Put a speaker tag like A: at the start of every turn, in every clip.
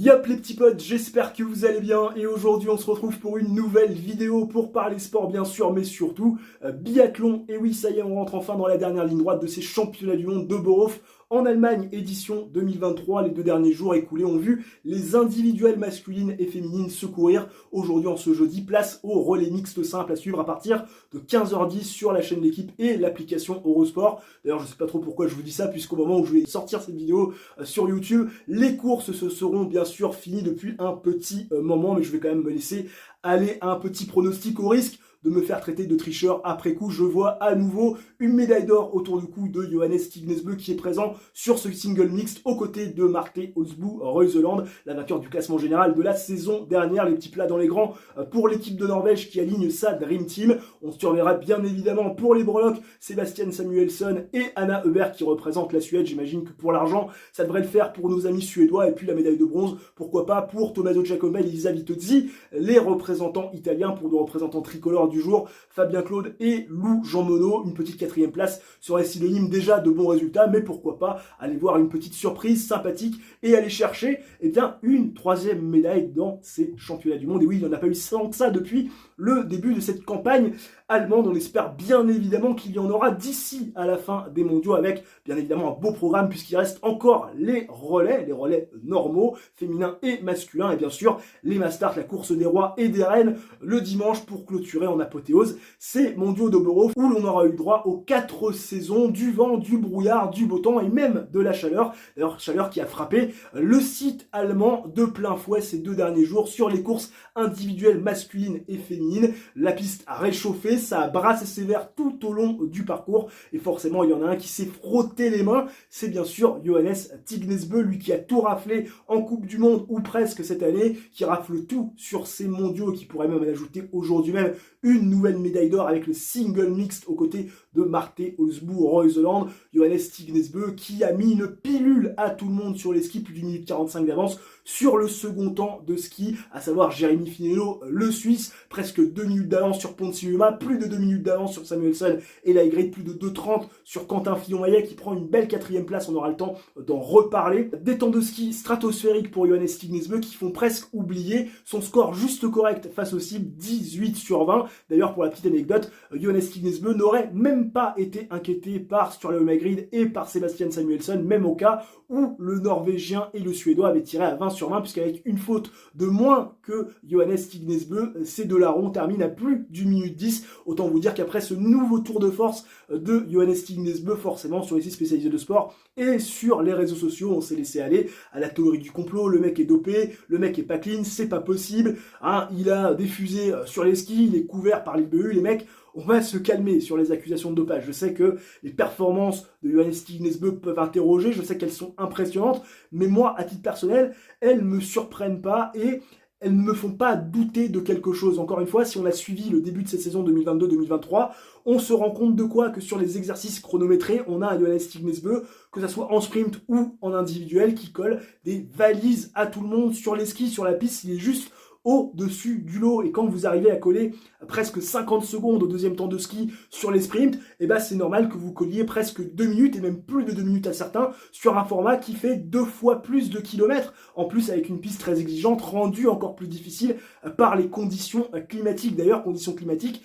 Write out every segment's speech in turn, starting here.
A: Yop les petits potes, j'espère que vous allez bien et aujourd'hui on se retrouve pour une nouvelle vidéo pour parler sport bien sûr mais surtout biathlon. Et oui ça y est, on rentre enfin dans la dernière ligne droite de ces championnats du monde de Borhof en Allemagne édition 2023. Les 2 derniers jours écoulés ont vu les individuelles masculines et féminines se courir. Aujourd'hui en ce jeudi, place au relais mixte simple à suivre à partir de 15h10 sur la chaîne L'équipe et l'application Eurosport. D'ailleurs je sais pas trop pourquoi je vous dis ça puisqu'au moment où je vais sortir cette vidéo sur YouTube, les courses se seront bien sûr finies depuis un petit moment, mais je vais quand même me laisser aller à un petit pronostic au risque de me faire traiter de tricheur après coup. Je vois à nouveau une médaille d'or autour du cou de Johannes Tignesbø qui est présent sur ce single mixte aux côtés de Marte Osbu Reuseland, la vainqueur du classement général de la saison dernière. Les petits plats dans les grands pour l'équipe de Norvège qui aligne sa Dream Team. On se surveillera bien évidemment pour les breloques, Sebastian Samuelsson et Anna Hubert qui représentent la Suède. J'imagine que pour l'argent, ça devrait le faire pour nos amis suédois. Et puis la médaille de bronze, pourquoi pas pour Tommaso Giacomelli et Elisa Vitozzi, les représentants italiens. Pour nos représentants tricolores du jour, Fabien Claude et Lou Jean Monod. Une petite 4e place serait synonyme déjà de bons résultats, mais pourquoi pas aller voir une petite surprise sympathique et aller chercher une 3e médaille dans ces championnats du monde. Et oui, il n'y en a pas eu tant que ça depuis le début de cette campagne allemande. On espère bien évidemment qu'il y en aura d'ici à la fin des mondiaux, avec bien évidemment un beau programme puisqu'il reste encore les relais normaux, féminins et masculins, et bien sûr les Mastart, la course des rois et des reines, le dimanche pour clôturer en apothéose ces mondiaux de Borhof où l'on aura eu droit aux 4 saisons du vent, du brouillard, du beau temps et même de la chaleur. D'ailleurs, chaleur qui a frappé le site allemand de plein fouet ces 2 derniers jours sur les courses individuelles masculines et féminines. La piste a réchauffé, ça a brassé sévère tout au long du parcours et forcément il y en a un qui s'est frotté les mains, c'est bien sûr Johannes Tignesbø, lui qui a tout raflé en Coupe du Monde ou presque cette année, qui rafle tout sur ces mondiaux et qui pourrait même ajouter aujourd'hui même une nouvelle médaille d'or avec le single mixte aux côtés de Marte Osbu Reuseland. Johannes Tignesbø qui a mis une pilule à tout le monde sur les skis, plus d'1 minute 45 d'avance sur le second temps de ski, à savoir Jérémy Finello, le Suisse, presque 2 minutes d'avance sur Ponsiluma, plus de 2 minutes d'avance sur Samuelsson et Laigrid, plus de 2,30 sur Quentin Fillon-Maillet qui prend une belle 4e place. On aura le temps d'en reparler. Des temps de ski stratosphériques pour Johannes Tignesbø qui font presque oublier son score juste correct face aux cibles, 18 sur 20. D'ailleurs, pour la petite anecdote, Johannes Tignesbø n'aurait même pas été inquiété par Sturla Laigrid et par Sebastian Samuelsson, même au cas où le Norvégien et le Suédois avaient tiré à 20 sur 20, puisqu'avec une faute de moins que Johannes Tignesbø, ces deux larrons terminent à plus d'1 minute 10. Autant vous dire qu'après ce nouveau tour de force de Johannes Tignesbø, forcément sur les sites spécialisés de sport et sur les réseaux sociaux, on s'est laissé aller à la théorie du complot. Le mec est dopé, le mec est pas clean, c'est pas possible, hein, il a des fusées sur les skis, il est couvert par l'IBU. Les mecs, on va se calmer sur les accusations de dopage. Je sais que les performances de Johannes Tignesbø peuvent interroger, je sais qu'elles sont impressionnantes, mais moi, à titre personnel, elles me surprennent pas et elles ne me font pas douter de quelque chose. Encore une fois, si on a suivi le début de cette saison 2022-2023, on se rend compte de quoi? Que sur les exercices chronométrés, on a un Johannes Tignesbø, que ça soit en sprint ou en individuel, qui colle des valises à tout le monde sur les skis, sur la piste. Il est juste au-dessus du lot, et quand vous arrivez à coller presque 50 secondes au 2e temps de ski sur les sprints, et ben c'est normal que vous colliez presque 2 minutes et même plus de 2 minutes à certains sur un format qui fait 2 fois plus de kilomètres, en plus avec une piste très exigeante rendue encore plus difficile par les conditions climatiques. D'ailleurs, conditions climatiques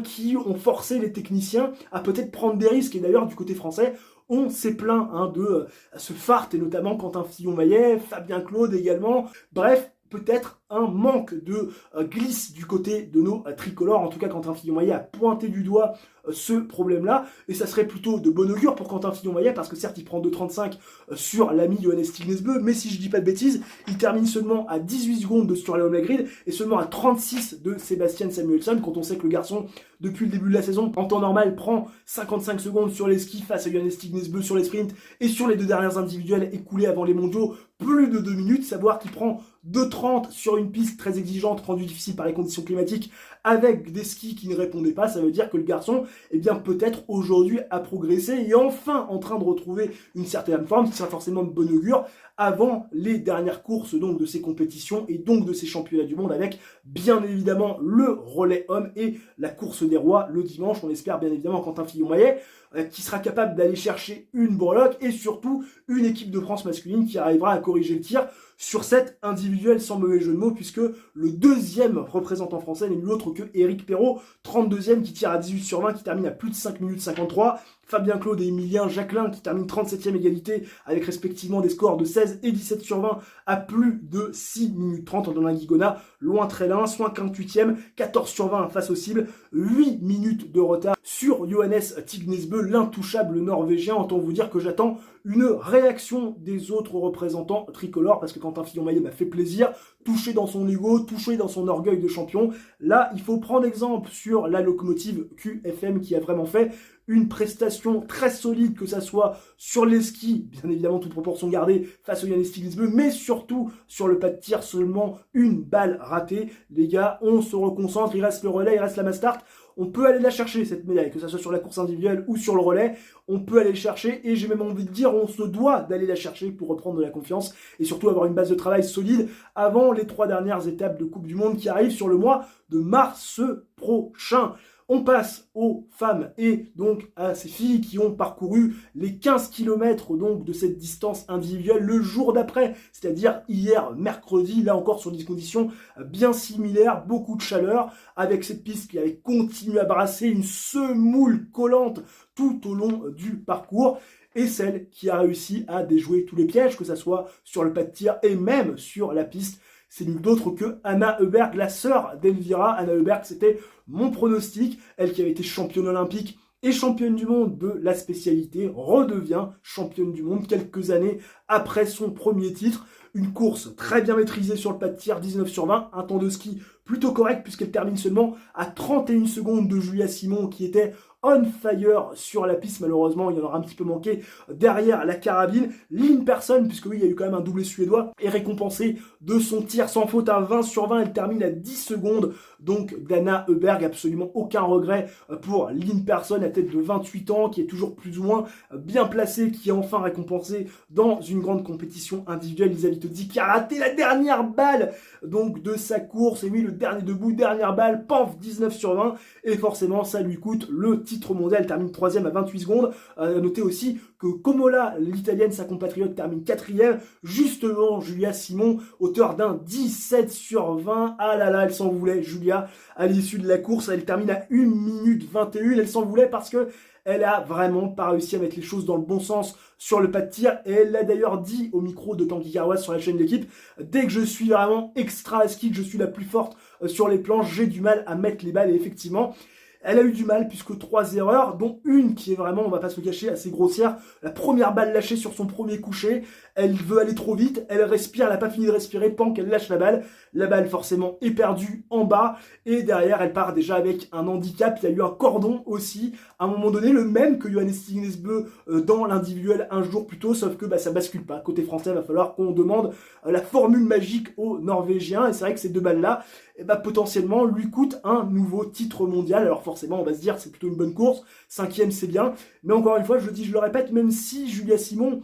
A: qui ont forcé les techniciens à peut-être prendre des risques. Et d'ailleurs, du côté français, on s'est plaint de ce fart, et notamment Quentin Fillon-Maillet, Fabien Claude également. Bref, peut-être un manque de glisse du côté de nos tricolores. En tout cas, Quentin Fillon-Maillet a pointé du doigt ce problème-là, et ça serait plutôt de bon augure pour Quentin Fillon-Maillet, parce que certes, il prend 2,35 sur l'ami Johannes Tignesbø, mais si je dis pas de bêtises, il termine seulement à 18 secondes de Sturla Laigrid et seulement à 36 de Sebastian Samuelsson, quand on sait que le garçon, depuis le début de la saison, en temps normal, prend 55 secondes sur les skis face à Johannes Tignesbø sur les sprints, et sur les 2 dernières individuelles écoulées avant les mondiaux, plus de 2 minutes. Savoir qu'il prend 2,30 sur une piste très exigeante, rendue difficile par les conditions climatiques, avec des skis qui ne répondaient pas, ça veut dire que le garçon, peut-être aujourd'hui a progressé et est enfin en train de retrouver une certaine forme, qui sera forcément de bon augure avant les dernières courses donc de ces compétitions et donc de ces championnats du monde, avec bien évidemment le relais homme et la course des rois le dimanche. On espère bien évidemment Quentin Fillon-Maillet qui sera capable d'aller chercher une breloque et surtout une équipe de France masculine qui arrivera à corriger le tir sur 7 individuels, sans mauvais jeu de mots, puisque le deuxième représentant français n'est nul autre que Éric Perrault, 32e, qui tire à 18 sur 20, qui termine à plus de 5 minutes 53. Fabien Claude et Emilien Jacquelin qui terminent 37e égalité avec respectivement des scores de 16 et 17 sur 20 à plus de 6 minutes 30 en donnant Guigona, loin très loin, 58e, 14 sur 20 face aux cibles, 8 minutes de retard sur Johannes Tignesbø, l'intouchable norvégien. Autant vous dire que j'attends une réaction des autres représentants tricolores, parce que Quentin Fillon-Maillet m'a fait plaisir, touché dans son ego, touché dans son orgueil de champion. Là, il faut prendre exemple sur la locomotive QFM qui a vraiment fait une prestation très solide, que ça soit sur les skis, bien évidemment toute proportion gardée face au Johannes Tignesbø, mais surtout sur le pas de tir, seulement une balle ratée. Les gars, on se reconcentre, il reste le relais, il reste la mass start. On peut aller la chercher, cette médaille, que ce soit sur la course individuelle ou sur le relais. On peut aller la chercher et j'ai même envie de dire, on se doit d'aller la chercher pour reprendre de la confiance et surtout avoir une base de travail solide avant les 3 dernières étapes de Coupe du Monde qui arrivent sur le mois de mars prochain. On passe aux femmes et donc à ces filles qui ont parcouru les 15 km donc de cette distance individuelle le jour d'après, c'est-à-dire hier mercredi, là encore sur des conditions bien similaires, beaucoup de chaleur, avec cette piste qui avait continué à brasser, une semoule collante tout au long du parcours, et celle qui a réussi à déjouer tous les pièges, que ce soit sur le pas de tir et même sur la piste. C'est nul d'autre que Anna Heuberg, la sœur d'Elvira. Anna Heuberg, c'était mon pronostic. Elle qui avait été championne olympique et championne du monde de la spécialité, redevient championne du monde quelques années après son premier titre. Une course très bien maîtrisée sur le pas de tir, 19 sur 20, un temps de ski plutôt correct puisqu'elle termine seulement à 31 secondes de Julia Simon qui était on fire sur la piste. Malheureusement, il y en aura un petit peu manqué derrière la carabine. Lynn Persson, puisque oui, il y a eu quand même un doublé suédois, est récompensée de son tir sans faute à 20 sur 20. Elle termine à 10 secondes donc d'Anna Heuberg. Absolument aucun regret pour Lynn Persson, à tête de 28 ans, qui est toujours plus ou moins bien placée, qui est enfin récompensée dans une grande compétition individuelle. Elisabeth Odzi qui a raté la dernière balle donc de sa course. Et oui, le dernier debout, dernière balle, paf, 19 sur 20. Et forcément, ça lui coûte le titre mondial. Elle termine 3e à 28 secondes. Notez aussi que Comola, l'italienne, sa compatriote, termine 4e. Justement, Julia Simon, auteur d'un 17 sur 20. Ah là là, elle s'en voulait, Julia, à l'issue de la course. Elle termine à 1 minute 21. Elle s'en voulait parce que elle a vraiment pas réussi à mettre les choses dans le bon sens sur le pas de tir. Et elle l'a d'ailleurs dit au micro de Tanguy Carrois sur la chaîne de l'équipe. Dès que je suis vraiment extra à ski, que je suis la plus forte sur les planches, j'ai du mal à mettre les balles. Et effectivement, elle a eu du mal puisque 3 erreurs, dont une qui est vraiment, on va pas se le cacher, assez grossière. La première balle lâchée sur son premier coucher, elle veut aller trop vite, elle respire, elle n'a pas fini de respirer, qu'elle lâche la balle. La balle forcément est perdue en bas et derrière elle part déjà avec un handicap. Il y a eu un cordon aussi, à un moment donné, le même que Johannes Tignesbø dans l'individuel un jour plus tôt, sauf que ça bascule pas. Côté français, il va falloir qu'on demande la formule magique aux Norvégiens et c'est vrai que ces 2 balles-là, potentiellement lui coûtent un nouveau titre mondial. Alors forcément, on va se dire c'est plutôt une bonne course, 5e c'est bien, mais encore une fois, je le dis, je le répète, même si Julia Simon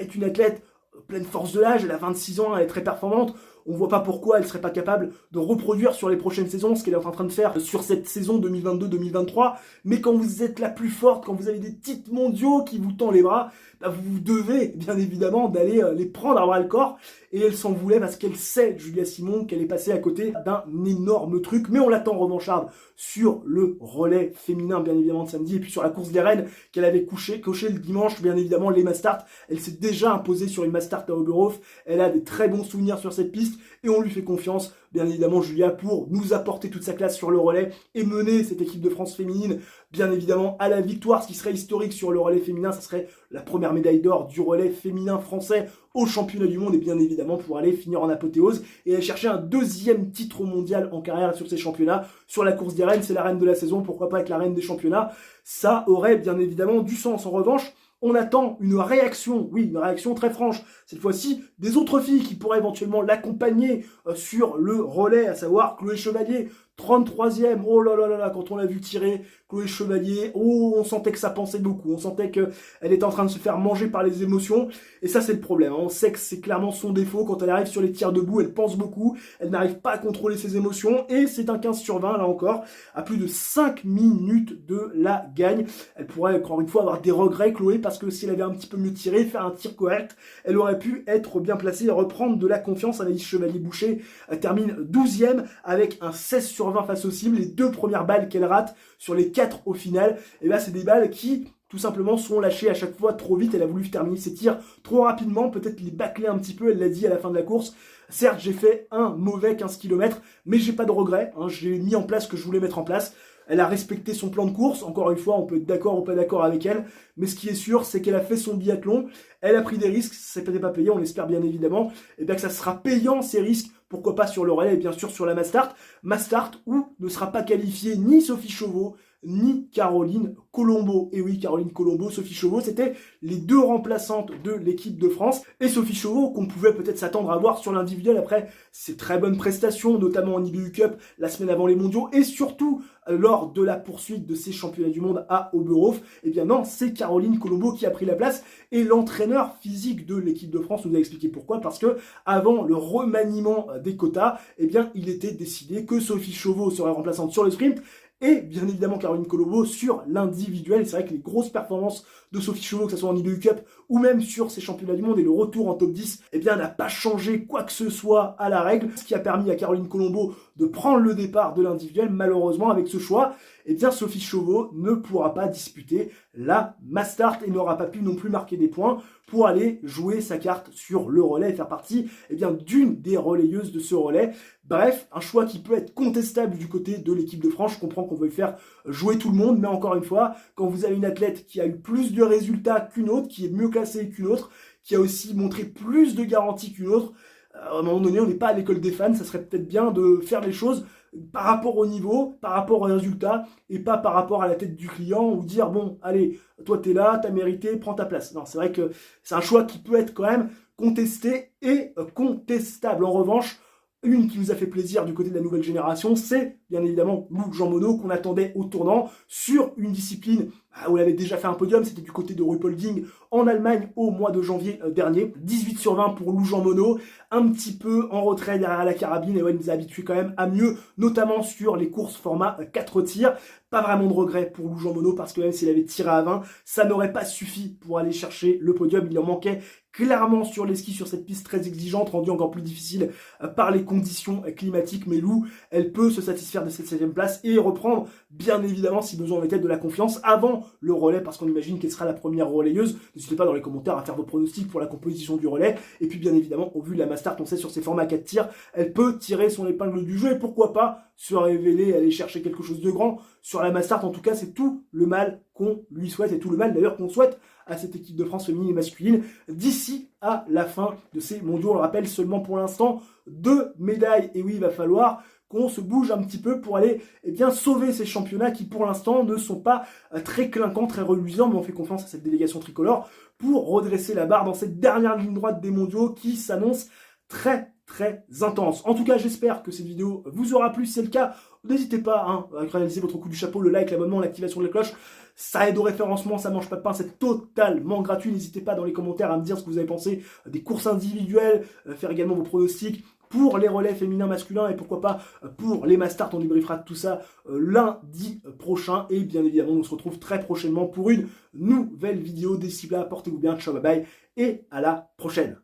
A: est une athlète pleine force de l'âge, elle a 26 ans, elle est très performante, on voit pas pourquoi elle serait pas capable de reproduire sur les prochaines saisons ce qu'elle est en train de faire sur cette saison 2022-2023, mais quand vous êtes la plus forte, quand vous avez des titres mondiaux qui vous tendent les bras, vous devez bien évidemment d'aller les prendre à bras le corps, et elle s'en voulait parce qu'elle sait, Julia Simon, qu'elle est passée à côté d'un énorme truc, mais on l'attend revancharde sur le relais féminin bien évidemment de samedi, et puis sur la course des reines qu'elle avait coché le dimanche, bien évidemment les mass start, elle s'est déjà imposée sur une mass start à Oberhof, elle a des très bons souvenirs sur cette piste, et on lui fait confiance, bien évidemment Julia, pour nous apporter toute sa classe sur le relais et mener cette équipe de France féminine, bien évidemment, à la victoire, ce qui serait historique sur le relais féminin. Ça serait la première médaille d'or du relais féminin français au championnat du monde, et bien évidemment pour aller finir en apothéose et aller chercher un 2e titre mondial en carrière sur ces championnats. Sur la course des reines, c'est la reine de la saison, pourquoi pas être la reine des championnats, ça aurait bien évidemment du sens. En revanche, on attend une réaction, oui, une réaction très franche, cette fois-ci des autres filles qui pourraient éventuellement l'accompagner sur le relais, à savoir Chloé Chevalier, 33e, oh là là là là, quand on l'a vu tirer, Chloé Chevalier, oh, on sentait que ça pensait beaucoup, on sentait qu'elle était en train de se faire manger par les émotions, et ça c'est le problème, hein. On sait que c'est clairement son défaut, quand elle arrive sur les tirs debout, elle pense beaucoup, elle n'arrive pas à contrôler ses émotions, et c'est un 15 sur 20, là encore, à plus de 5 minutes de la gagne. Elle pourrait encore une fois avoir des regrets, Chloé, parce que si elle avait un petit peu mieux tiré, faire un tir correct, elle aurait pu être bien placée et reprendre de la confiance. Anaïs Chevalier-Boucher termine 12e avec un 16 sur 20 face aux cibles. Les 2 premières balles qu'elle rate sur les 4 au final, et là c'est des balles qui tout simplement sont lâchées à chaque fois trop vite. Elle a voulu terminer ses tirs trop rapidement, peut-être les bâcler un petit peu, elle l'a dit à la fin de la course. Certes, j'ai fait un mauvais 15 km, mais j'ai pas de regrets, hein. J'ai mis en place ce que je voulais mettre en place. Elle a respecté son plan de course, encore une fois, on peut être d'accord ou pas d'accord avec elle, mais ce qui est sûr, c'est qu'elle a fait son biathlon, elle a pris des risques, ça n'est pas payé, on l'espère bien évidemment, et bien que ça sera payant ces risques, pourquoi pas sur le relais et bien sûr sur la Mastart où ne sera pas qualifiée ni Sophie Chauveau, ni Caroline Colombo. Et oui, Caroline Colombo, Sophie Chauveau, c'était les 2 remplaçantes de l'équipe de France. Et Sophie Chauveau, qu'on pouvait peut-être s'attendre à voir sur l'individuel après ses très bonnes prestations, notamment en IBU Cup la semaine avant les mondiaux, et surtout lors de la poursuite de ces championnats du monde à Oberhof. Eh bien non, c'est Caroline Colombo qui a pris la place, et l'entraîneur physique de l'équipe de France nous a expliqué pourquoi, parce que avant le remaniement des quotas, eh bien il était décidé que Sophie Chauveau serait remplaçante sur le sprint, et bien évidemment Caroline Colombo sur l'individuel. C'est vrai que les grosses performances de Sophie Chauveau, que ce soit en IBU Cup ou même sur ces championnats du monde et le retour en top 10, eh bien n'a pas changé quoi que ce soit à la règle, ce qui a permis à Caroline Colombo de prendre le départ de l'individuel. Malheureusement, avec ce choix, eh bien Sophie Chauveau ne pourra pas disputer la Mastart et n'aura pas pu non plus marquer des points pour aller jouer sa carte sur le relais et faire partie d'une des relayeuses de ce relais. Bref, un choix qui peut être contestable du côté de l'équipe de France. Je comprends qu'on veuille faire jouer tout le monde, mais encore une fois, quand vous avez une athlète qui a eu plus de résultats qu'une autre, qui est mieux classée qu'une autre, qui a aussi montré plus de garanties qu'une autre, à un moment donné, on n'est pas à l'école des fans, ça serait peut-être bien de faire les choses par rapport au niveau, par rapport aux résultats, et pas par rapport à la tête du client, ou dire, bon, allez, toi t'es là, t'as mérité, prends ta place. Non, c'est vrai que c'est un choix qui peut être quand même contesté et contestable. En revanche, une qui nous a fait plaisir du côté de la nouvelle génération, c'est bien évidemment Lou Jean Monod, qu'on attendait au tournant sur une discipline où elle avait déjà fait un podium, c'était du côté de Ruhpolding en Allemagne au mois de janvier dernier. 18 sur 20 pour Lou Jean Monod, un petit peu en retrait derrière la carabine, et ouais, il nous a habitués quand même à mieux, notamment sur les courses format 4 tirs. Pas vraiment de regret pour Lou Jean Monod, parce que même s'il avait tiré à 20, ça n'aurait pas suffi pour aller chercher le podium. Il en manquait clairement sur les skis, sur cette piste très exigeante, rendue encore plus difficile par les conditions climatiques. Mais Lou, elle peut se satisfaire de cette 7e place et reprendre, bien évidemment, si besoin en était, de la confiance avant le relais, parce qu'on imagine qu'elle sera la première relayeuse. N'hésitez pas dans les commentaires à faire vos pronostics pour la composition du relais. Et puis bien évidemment, au vu de la Mastart, on sait sur ces formats 4 tirs, elle peut tirer son épingle du jeu, et pourquoi pas se révéler, aller chercher quelque chose de grand sur la Mastart. En tout cas, c'est tout le mal qu'on lui souhaite, et tout le mal d'ailleurs qu'on souhaite à cette équipe de France féminine et masculine d'ici à la fin de ces mondiaux. On le rappelle, seulement pour l'instant 2 médailles, et oui, il va falloir qu'on se bouge un petit peu pour aller sauver ces championnats qui pour l'instant ne sont pas très clinquants, très reluisants, mais on fait confiance à cette délégation tricolore pour redresser la barre dans cette dernière ligne droite des mondiaux qui s'annonce très intense. En tout cas, j'espère que cette vidéo vous aura plu. Si c'est le cas, n'hésitez pas à réaliser votre coup du chapeau, le like, l'abonnement, l'activation de la cloche. Ça aide au référencement, ça mange pas de pain, c'est totalement gratuit. N'hésitez pas dans les commentaires à me dire ce que vous avez pensé des courses individuelles, faire également vos pronostics pour les relais féminins, masculins, et pourquoi pas pour les Mastart. On débriefera de tout ça lundi prochain, et bien évidemment on se retrouve très prochainement pour une nouvelle vidéo. D'ici là, portez-vous bien, ciao, bye bye, et à la prochaine.